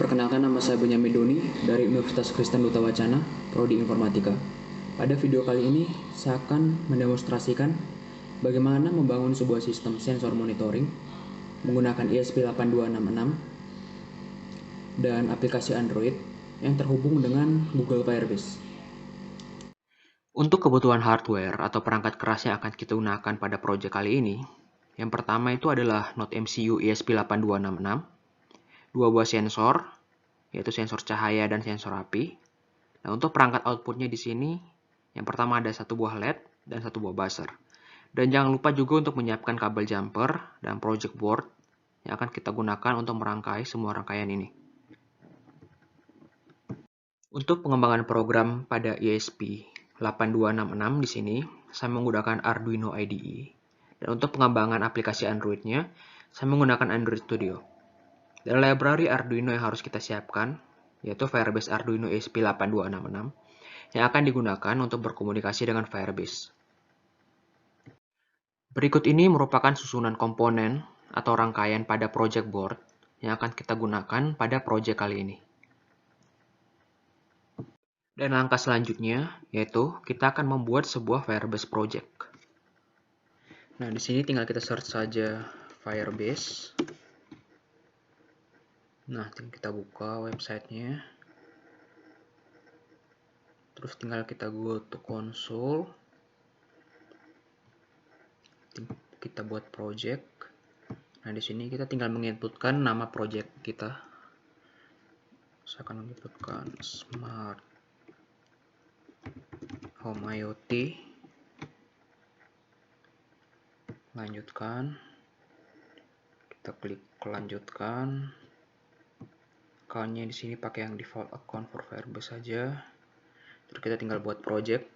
Perkenalkan, nama saya Benyamin Doni dari Universitas Kristen Duta Wacana, Prodi Informatika. Pada video kali ini, saya akan mendemonstrasikan bagaimana membangun sebuah sistem sensor monitoring menggunakan ESP8266 dan aplikasi Android yang terhubung dengan Google Firebase. Untuk kebutuhan hardware atau perangkat keras yang akan kita gunakan pada proyek kali ini, yang pertama itu adalah Node MCU ESP8266, dua buah sensor, yaitu sensor cahaya dan sensor api. Nah, untuk perangkat outputnya di sini, yang pertama ada satu buah LED dan satu buah buzzer. Dan jangan lupa juga untuk menyiapkan kabel jumper dan project board yang akan kita gunakan untuk merangkai semua rangkaian ini. Untuk pengembangan program pada ESP8266 di sini, saya menggunakan Arduino IDE. Dan untuk pengembangan aplikasi Android-nya, saya menggunakan Android Studio. Dan library Arduino yang harus kita siapkan, yaitu Firebase Arduino ESP8266, yang akan digunakan untuk berkomunikasi dengan Firebase. Berikut ini merupakan susunan komponen atau rangkaian pada project board yang akan kita gunakan pada project kali ini. Dan langkah selanjutnya, yaitu kita akan membuat sebuah Firebase project. Nah, di sini tinggal kita search saja Firebase. Nah, kita buka websitenya. Terus tinggal kita go to console. Kita buat project. Nah, di sini kita tinggal menginputkan nama project kita. Saya akan menginputkan Smart Home IoT. Lanjutkan. Kita klik lanjutkan. Akunnya di sini pakai yang default account for Firebase saja. Terus kita tinggal buat project.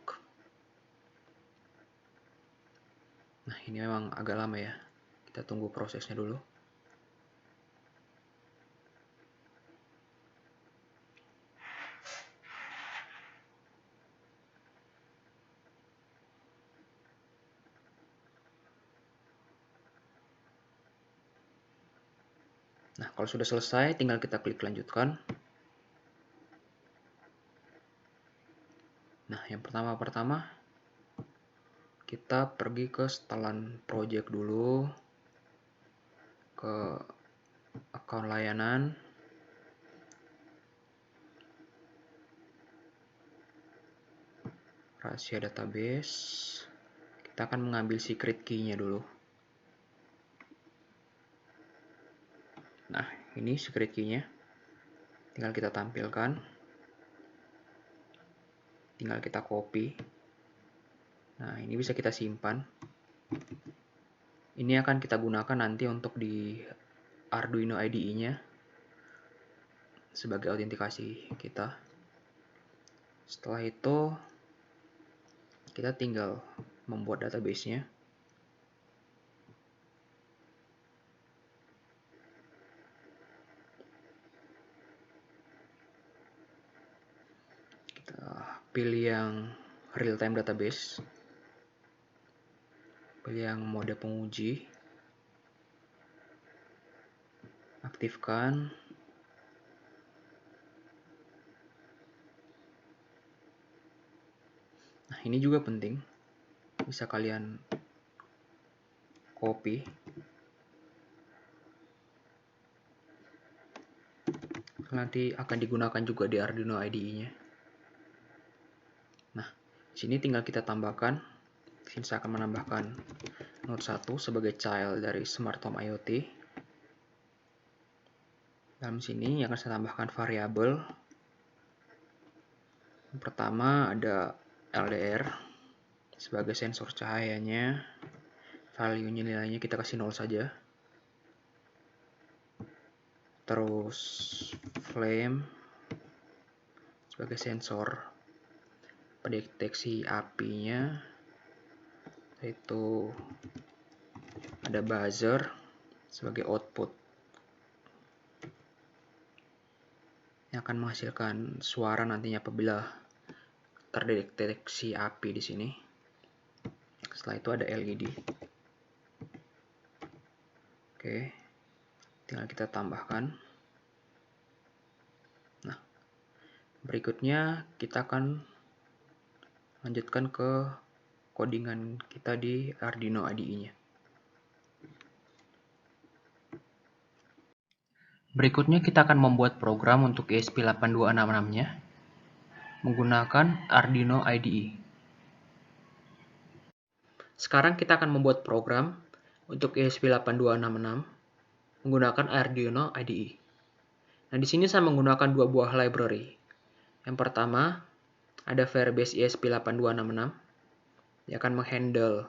Nah, ini memang agak lama ya. Kita tunggu prosesnya dulu. Nah, kalau sudah selesai, tinggal kita klik lanjutkan. Nah, yang pertama kita pergi ke setelan project dulu, ke account layanan. Rahasia database. Kita akan mengambil secret key-nya dulu. Nah, ini secret key-nya. Tinggal kita tampilkan. Tinggal kita copy. Nah, ini bisa kita simpan. Ini akan kita gunakan nanti untuk di Arduino IDE-nya sebagai autentikasi kita. Setelah itu, kita tinggal membuat database-nya. Kita pilih yang real-time database. Pilih yang mode penguji. Aktifkan. Nah, ini juga penting. Bisa kalian copy. Nanti akan digunakan juga di Arduino IDE-nya. Nah, di sini tinggal kita tambahkan. Di sini saya akan menambahkan Node 1 sebagai child dari Smart Home IoT. Dalam sini akan saya tambahkan variabel. Yang pertama ada LDR sebagai sensor cahayanya. Value-nya nilainya kita kasih 0 saja. Terus flame sebagai sensor pendeteksi apinya. Itu ada buzzer sebagai output yang akan menghasilkan suara nantinya apabila terdeteksi api di sini. Setelah itu ada LED. Oke, tinggal kita tambahkan. Berikutnya kita akan lanjutkan ke codingan kita di Arduino IDE-nya. Berikutnya kita akan membuat program untuk ESP8266-nya menggunakan Arduino IDE. Sekarang kita akan membuat program untuk ESP8266 menggunakan Arduino IDE. Nah, di sini saya menggunakan dua buah library. Yang pertama, ada Firebase ESP8266 yang akan menghandle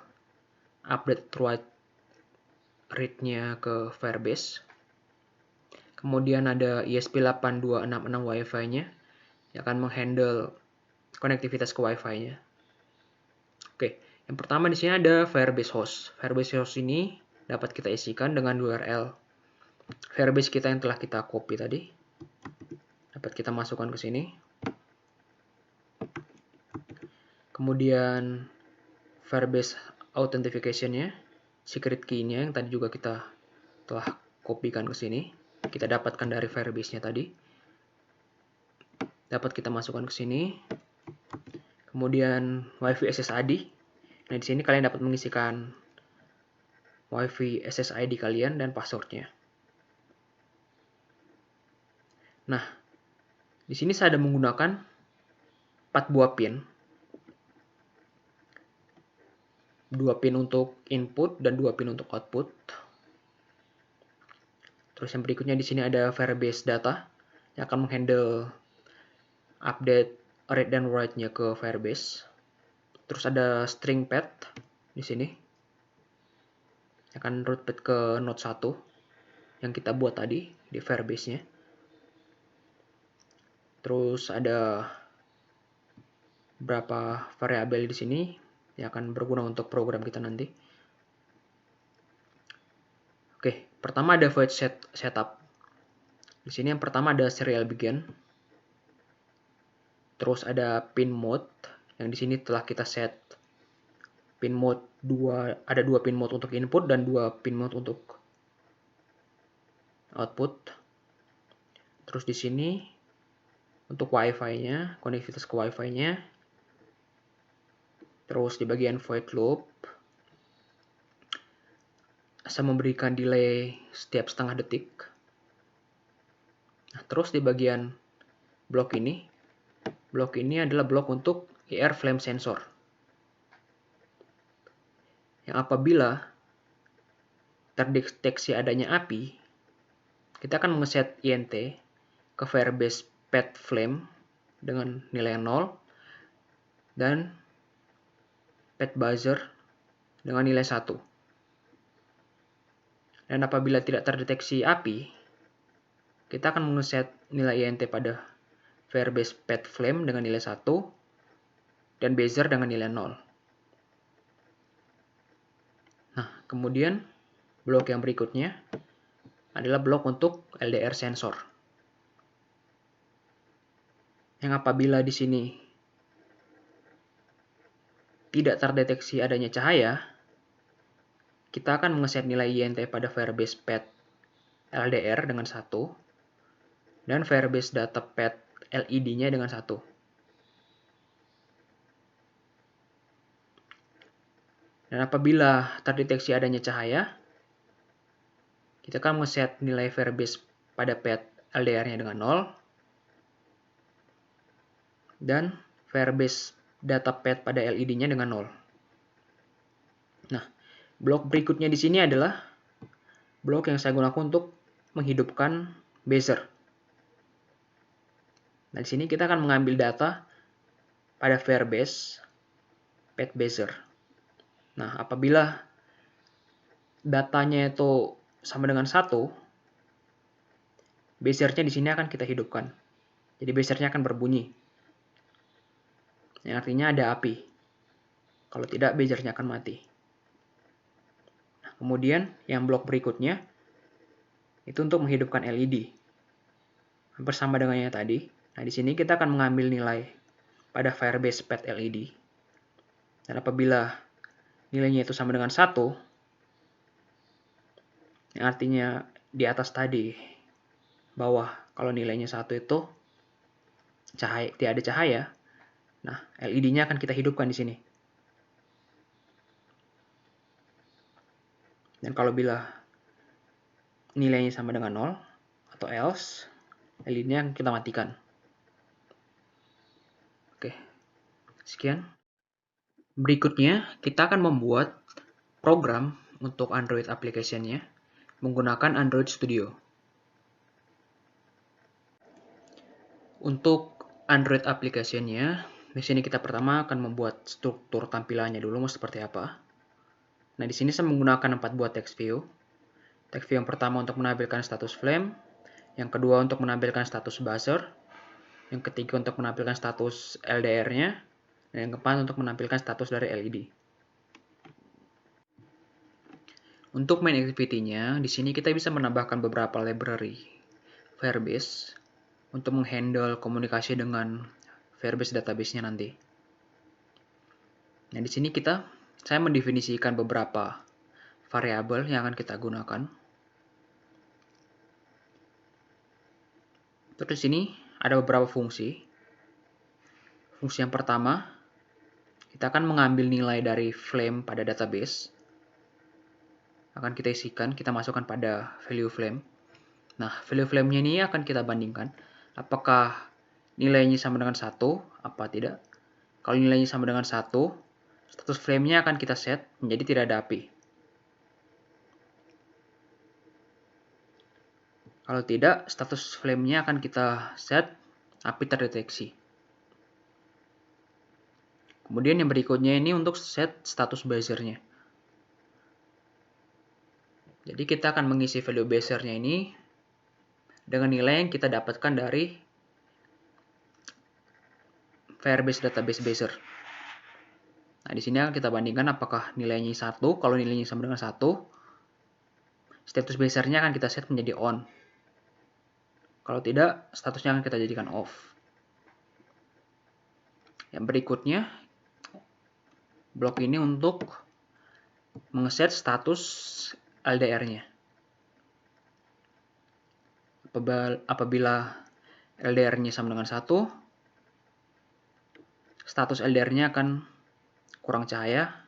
update write read-nya ke Firebase. Kemudian ada ESP8266 Wi-Fi-nya yang akan menghandle konektivitas ke Wi-Fi-nya. Oke, yang pertama di sini ada Firebase host. Firebase host ini dapat kita isikan dengan URL Firebase kita yang telah kita copy tadi. Dapat kita masukkan ke sini. Kemudian Firebase authentication-nya, secret key-nya yang tadi juga kita telah kopikan ke sini. Kita dapatkan dari Firebase-nya tadi. Dapat kita masukkan ke sini. Kemudian Wi-Fi SSID. Nah, di sini kalian dapat mengisikan Wi-Fi SSID kalian dan password-nya. Nah, di sini saya ada menggunakan 4 buah pin. 2 pin untuk input dan 2 pin untuk output. Terus yang berikutnya di sini ada Firebase data yang akan menghandle update read dan write-nya ke Firebase. Terus ada string pad di sini. Yang akan root pad ke node 1 yang kita buat tadi di Firebase-nya. Terus ada beberapa variabel di sini yang akan berguna untuk program kita nanti. Oke, pertama ada void setup. Di sini yang pertama ada serial begin. Terus ada pin mode yang di sini telah kita set pin mode 2, ada 2 pin mode untuk input dan 2 pin mode untuk output. Terus di sini untuk Wi-Fi-nya, konektivitas ke Wi-Fi-nya. Terus di bagian void loop saya memberikan delay setiap setengah detik. Nah, terus di bagian blok ini adalah blok untuk IR flame sensor. Yang apabila terdeteksi adanya api, kita akan mengeset INT ke Firebase pad flame dengan nilai 0 dan pad buzzer dengan nilai 1. Dan apabila tidak terdeteksi api, kita akan mengeset nilai INT pada Firebase pad flame dengan nilai 1 dan buzzer dengan nilai 0. Nah, kemudian blok yang berikutnya adalah blok untuk LDR sensor. Yang apabila di sini tidak terdeteksi adanya cahaya, kita akan mengeset nilai INT pada Firebase pad LDR dengan 1 dan Firebase data pad LED-nya dengan 1. Dan apabila terdeteksi adanya cahaya, kita akan mengeset nilai Firebase pada pad LDR-nya dengan 0 dan Firebase data pad pada LED-nya dengan 0. Nah, blok berikutnya di sini adalah blok yang saya gunakan untuk menghidupkan buzzer. Nah, di sini kita akan mengambil data pada Firebase pad buzzer. Nah, apabila datanya itu sama dengan 1, buzzernya di sini akan kita hidupkan. Jadi buzzernya akan berbunyi. Yang artinya ada api. Kalau tidak, buzzernya akan mati. Nah, kemudian yang blok berikutnya itu untuk menghidupkan LED. Hampir sama dengan yang tadi. Nah, di sini kita akan mengambil nilai pada Firebase pad LED. Dan apabila nilainya itu sama dengan 1, yang artinya di atas tadi, bawah, kalau nilainya 1 itu tidak ada cahaya, nah LED-nya akan kita hidupkan di sini. Dan kalau bila nilainya sama dengan 0 atau else, LED-nya akan kita matikan. Oke, sekian. Berikutnya, kita akan membuat program untuk Android application-nya menggunakan Android Studio. Untuk Android application-nya, di sini kita pertama akan membuat struktur tampilannya dulu mau seperti apa. Nah, di sini saya menggunakan 4 buah text view. Text view yang pertama untuk menampilkan status flame, yang kedua untuk menampilkan status buzzer, yang ketiga untuk menampilkan status LDR-nya, dan yang keempat untuk menampilkan status dari LED. Untuk main activity-nya, di sini kita bisa menambahkan beberapa library Firebase untuk menghandle komunikasi dengan Firebase database-nya nanti. Nah, di sini saya mendefinisikan beberapa variabel yang akan kita gunakan. Terus di sini ada beberapa fungsi. Fungsi yang pertama, kita akan mengambil nilai dari flame pada database. Akan kita isikan, kita masukkan pada value flame. Nah, value flame-nya ini akan kita bandingkan. Apakah nilainya sama dengan 1, apa tidak. Kalau nilainya sama dengan 1, status flame-nya akan kita set menjadi tidak ada api. Kalau tidak, status flame-nya akan kita set api terdeteksi. Kemudian yang berikutnya ini untuk set status buzzer-nya. Jadi kita akan mengisi value buzzer-nya ini dengan nilai yang kita dapatkan dari Firebase database buzzer. Nah, di sini akan kita bandingkan apakah nilainya 1. Kalau nilainya sama dengan 1, status buzzer-nya akan kita set menjadi on. Kalau tidak, statusnya akan kita jadikan off. Yang berikutnya, blok ini untuk mengeset status LDR-nya. Apabila LDR-nya sama dengan 1, status LDR-nya akan kurang cahaya.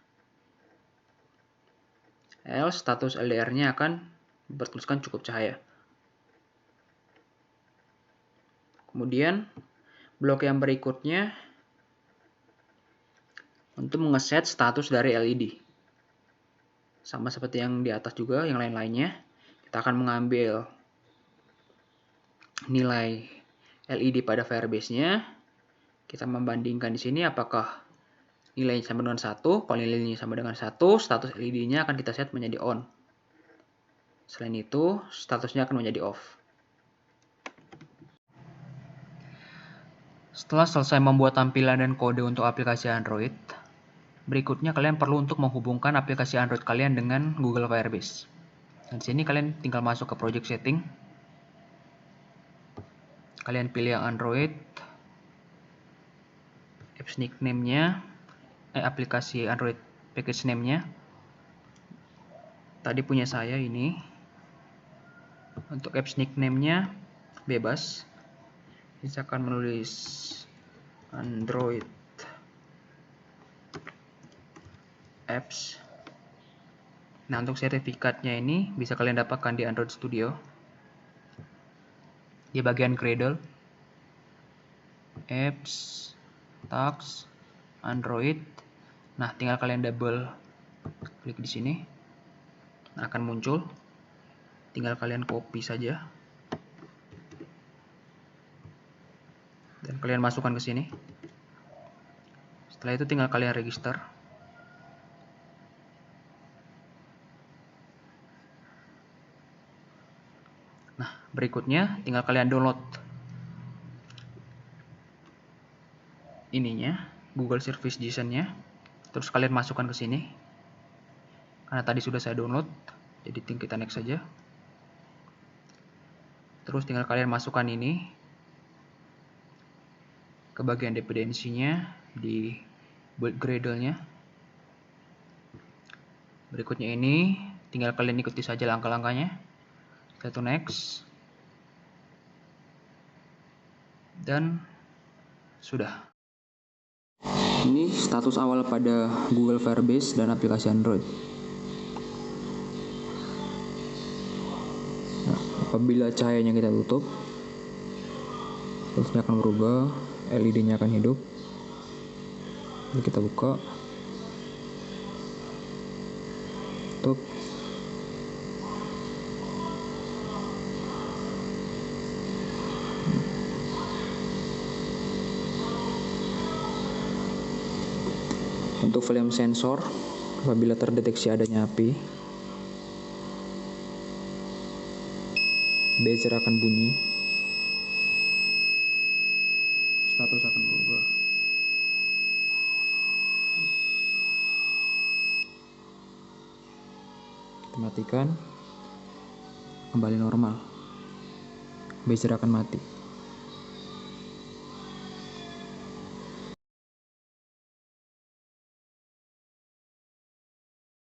Else, status LDR-nya akan bertuliskan cukup cahaya. Kemudian, blok yang berikutnya untuk mengeset status dari LED. Sama seperti yang di atas juga, yang lain-lainnya. Kita akan mengambil nilai LED pada Firebase-nya. Kita membandingkan di sini apakah nilainya sama dengan 1. Kalau nilainya sama dengan 1, status LED-nya akan kita set menjadi on. Selain itu, statusnya akan menjadi off. Setelah selesai membuat tampilan dan kode untuk aplikasi Android, berikutnya kalian perlu untuk menghubungkan aplikasi Android kalian dengan Google Firebase. Dan di sini kalian tinggal masuk ke project setting. Kalian pilih yang Android. Apps nickname-nya, aplikasi Android package name-nya. Tadi punya saya ini. Untuk apps nickname-nya bebas. Saya akan menulis Android apps. Nah, untuk sertifikatnya ini bisa kalian dapatkan di Android Studio. Di bagian Gradle, apps, tags, Android. Nah, tinggal kalian double klik di sini. Nah, akan muncul. Tinggal kalian copy saja. Dan kalian masukkan ke sini. Setelah itu tinggal kalian register. Nah, berikutnya tinggal kalian download ininya, Google Service JSON-nya. Terus kalian masukkan ke sini. Karena tadi sudah saya download, jadi kita next saja. Terus tinggal kalian masukkan ini ke bagian dependensinya di build Gradle-nya. Berikutnya ini tinggal kalian ikuti saja langkah-langkahnya. Setelah itu next. Dan Sudah. Ini status awal pada Google Firebase dan aplikasi Android. Nah, apabila cahayanya kita tutup, statusnya akan berubah, LED-nya akan hidup. Ini kita buka, tutup. Untuk flame sensor, apabila terdeteksi adanya api, buzzer akan bunyi, status akan berubah. Kita matikan, kembali normal, buzzer akan mati.